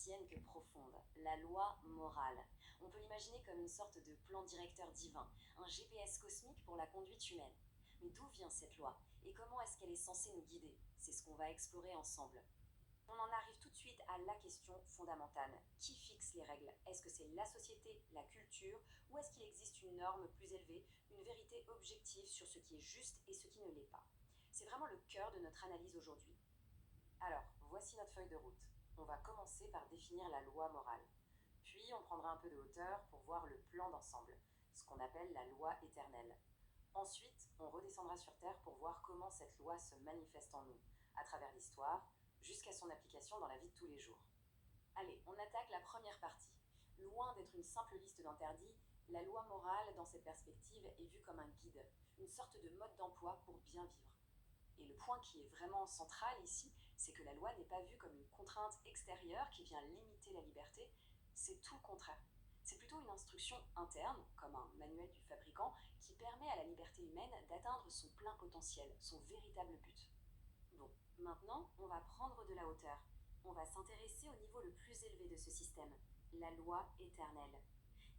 ancienne que profonde, la loi morale. On peut l'imaginer comme une sorte de plan directeur divin, un GPS cosmique pour la conduite humaine. Mais d'où vient cette loi et comment est-ce qu'elle est censée nous guider? C'est ce qu'on va explorer ensemble. On en arrive tout de suite à la question fondamentale. Qui fixe les règles? Est-ce que c'est la société, la culture, ou est-ce qu'il existe une norme plus élevée, une vérité objective sur ce qui est juste et ce qui ne l'est pas? C'est vraiment le cœur de notre analyse aujourd'hui. Alors, voici notre feuille de route. On va commencer par définir la loi morale. Puis on prendra un peu de hauteur pour voir le plan d'ensemble, ce qu'on appelle la loi éternelle. Ensuite, on redescendra sur Terre pour voir comment cette loi se manifeste en nous, à travers l'histoire, jusqu'à son application dans la vie de tous les jours. Allez, on attaque la première partie. Loin d'être une simple liste d'interdits, la loi morale, dans cette perspective, est vue comme un guide, une sorte de mode d'emploi pour bien vivre. Et le point qui est vraiment central ici, c'est que la loi n'est pas vue comme une contrainte extérieure qui vient limiter la liberté, c'est tout le contraire. C'est plutôt une instruction interne, comme un manuel du fabricant, qui permet à la liberté humaine d'atteindre son plein potentiel, son véritable but. Bon, maintenant, on va prendre de la hauteur. On va s'intéresser au niveau le plus élevé de ce système, la loi éternelle.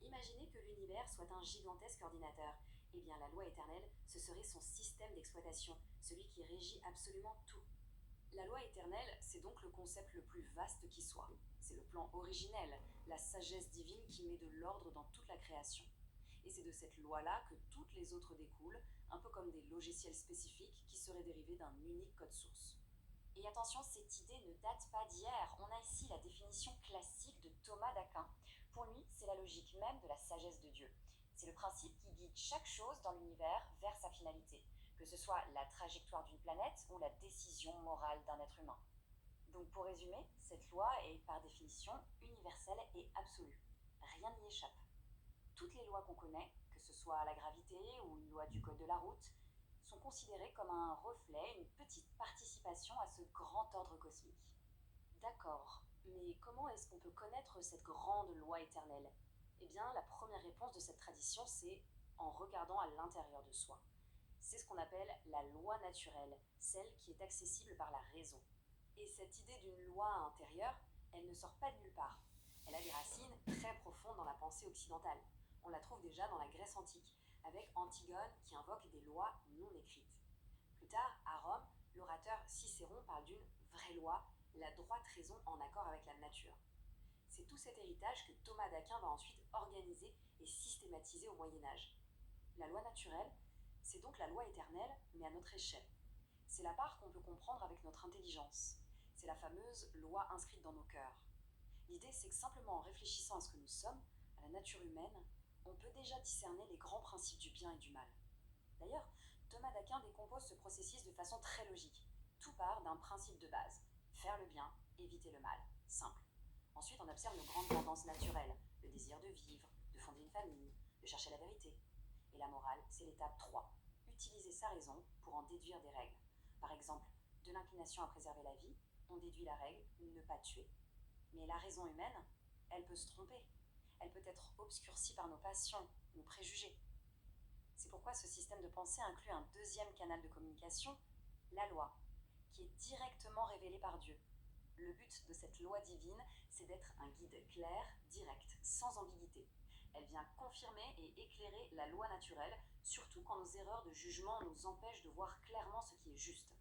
Imaginez que l'univers soit un gigantesque ordinateur. Eh bien, la loi éternelle, ce serait son système d'exploitation, celui qui régit absolument tout. La loi éternelle, c'est donc le concept le plus vaste qui soit. C'est le plan originel, la sagesse divine qui met de l'ordre dans toute la création. Et c'est de cette loi-là que toutes les autres découlent, un peu comme des logiciels spécifiques qui seraient dérivés d'un unique code source. Et attention, cette idée ne date pas d'hier. On a ici la définition classique de Thomas d'Aquin. Pour lui, c'est la logique même de la sagesse de Dieu. C'est le principe qui guide chaque chose dans l'univers vers sa finalité, que ce soit la trajectoire d'une planète ou la décision morale d'un être humain. Donc pour résumer, cette loi est par définition universelle et absolue. Rien n'y échappe. Toutes les lois qu'on connaît, que ce soit la gravité ou une loi du code de la route, sont considérées comme un reflet, une petite participation à ce grand ordre cosmique. D'accord, mais comment est-ce qu'on peut connaître cette grande loi éternelle? Eh bien, la première réponse de cette tradition, c'est en regardant à l'intérieur de soi. C'est ce qu'on appelle la loi naturelle, celle qui est accessible par la raison. Et cette idée d'une loi intérieure, elle ne sort pas de nulle part. Elle a des racines très profondes dans la pensée occidentale. On la trouve déjà dans la Grèce antique, avec Antigone qui invoque des lois non écrites. Plus tard, à Rome, l'orateur Cicéron parle d'une vraie loi, la droite raison en accord avec la nature. C'est tout cet héritage que Thomas d'Aquin va ensuite organiser et systématiser au Moyen Âge. La loi naturelle, c'est donc la loi éternelle, mais à notre échelle. C'est la part qu'on peut comprendre avec notre intelligence. C'est la fameuse loi inscrite dans nos cœurs. L'idée, c'est que simplement en réfléchissant à ce que nous sommes, à la nature humaine, on peut déjà discerner les grands principes du bien et du mal. D'ailleurs, Thomas d'Aquin décompose ce processus de façon très logique. Tout part d'un principe de base, faire le bien, éviter le mal, simple. Ensuite, on observe nos grandes tendances naturelles, le désir de vivre, de fonder une famille, de chercher la vérité. Et la morale, c'est l'étape 3, utiliser sa raison pour en déduire des règles. Par exemple, de l'inclination à préserver la vie, on déduit la règle ne pas tuer. Mais la raison humaine, elle peut se tromper. Elle peut être obscurcie par nos passions, nos préjugés. C'est pourquoi ce système de pensée inclut un deuxième canal de communication, la loi, qui est directement révélée par Dieu. Le but de cette loi divine, c'est d'être un guide clair, direct, sans ambiguïté. Elle vient confirmer et éclairer la loi naturelle, surtout quand nos erreurs de jugement nous empêchent de voir clairement ce qui est juste.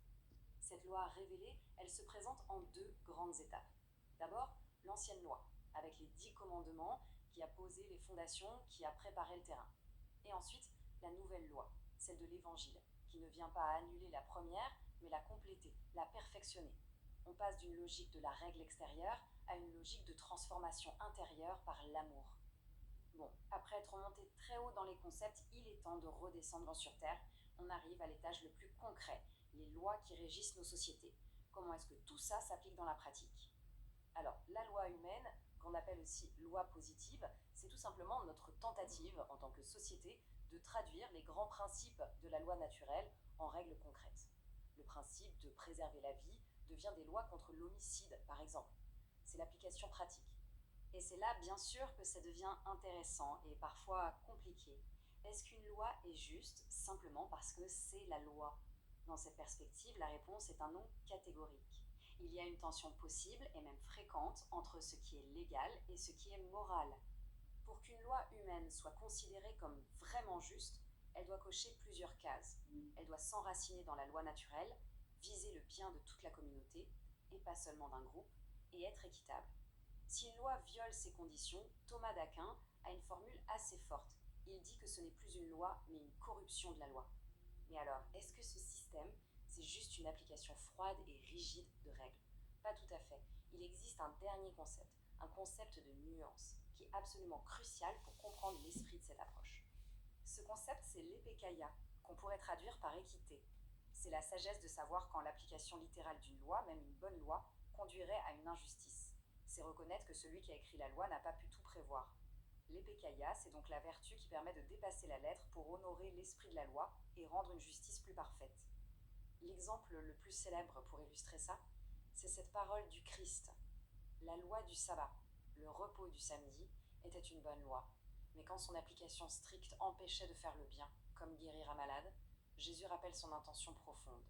Cette loi révélée, elle se présente en deux grandes étapes. D'abord, l'ancienne loi, avec les 10 commandements qui a posé les fondations, qui a préparé le terrain. Et ensuite, la nouvelle loi, celle de l'évangile, qui ne vient pas annuler la première, mais la compléter, la perfectionner. On passe d'une logique de la règle extérieure à une logique de transformation intérieure par l'amour. Bon, après être remonté très haut dans les concepts, il est temps de redescendre sur Terre. On arrive à l'étage le plus concret, les lois qui régissent nos sociétés. Comment est-ce que tout ça s'applique dans la pratique? Alors, la loi humaine, qu'on appelle aussi loi positive, c'est tout simplement notre tentative, en tant que société, de traduire les grands principes de la loi naturelle en règles concrètes. Le principe de préserver la vie devient des lois contre l'homicide, par exemple. C'est l'application pratique. Et c'est là, bien sûr, que ça devient intéressant et parfois compliqué. Est-ce qu'une loi est juste simplement parce que c'est la loi? Dans cette perspective, la réponse est un non catégorique. Il y a une tension possible et même fréquente entre ce qui est légal et ce qui est moral. Pour qu'une loi humaine soit considérée comme vraiment juste, elle doit cocher plusieurs cases. Elle doit s'enraciner dans la loi naturelle, viser le bien de toute la communauté, et pas seulement d'un groupe, et être équitable. Si une loi viole ces conditions, Thomas d'Aquin a une formule assez forte. Il dit que ce n'est plus une loi, mais une corruption de la loi. Mais alors, est-ce que ce système, c'est juste une application froide et rigide de règles? Pas tout à fait. Il existe un dernier concept, un concept de nuance, qui est absolument crucial pour comprendre l'esprit de cette approche. Ce concept, c'est l'épékaya, qu'on pourrait traduire par équité. C'est la sagesse de savoir quand l'application littérale d'une loi, même une bonne loi, conduirait à une injustice. C'est reconnaître que celui qui a écrit la loi n'a pas pu tout prévoir. L'épékaya, c'est donc la vertu qui permet de dépasser la lettre pour honorer l'esprit de la loi et rendre une justice plus parfaite. L'exemple le plus célèbre pour illustrer ça, c'est cette parole du Christ. La loi du sabbat, le repos du samedi, était une bonne loi. Mais quand son application stricte empêchait de faire le bien, comme guérir un malade, Jésus rappelle son intention profonde.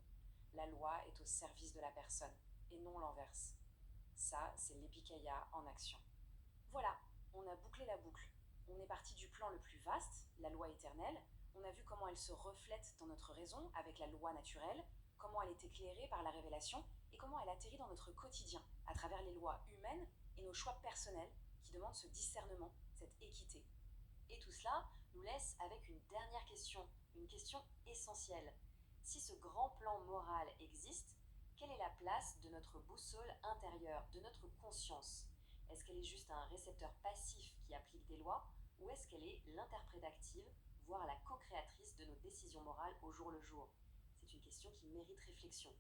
La loi est au service de la personne, et non l'inverse. Ça, c'est l'épikaya en action. Voilà, on a bouclé la boucle. On est parti du plan le plus vaste, la loi éternelle. On a vu comment elle se reflète dans notre raison avec la loi naturelle, comment elle est éclairée par la révélation et comment elle atterrit dans notre quotidien à travers les lois humaines et nos choix personnels qui demandent ce discernement, cette équité. Et tout cela nous laisse avec une dernière question, une question essentielle. Si ce grand plan moral existe, quelle est la place de notre boussole intérieure, de notre conscience? Est-ce qu'elle est juste un récepteur passif qui applique des lois, ou est-ce qu'elle est l'interprète active, voire la co-créatrice de nos décisions morales au jour le jour? C'est une question qui mérite réflexion.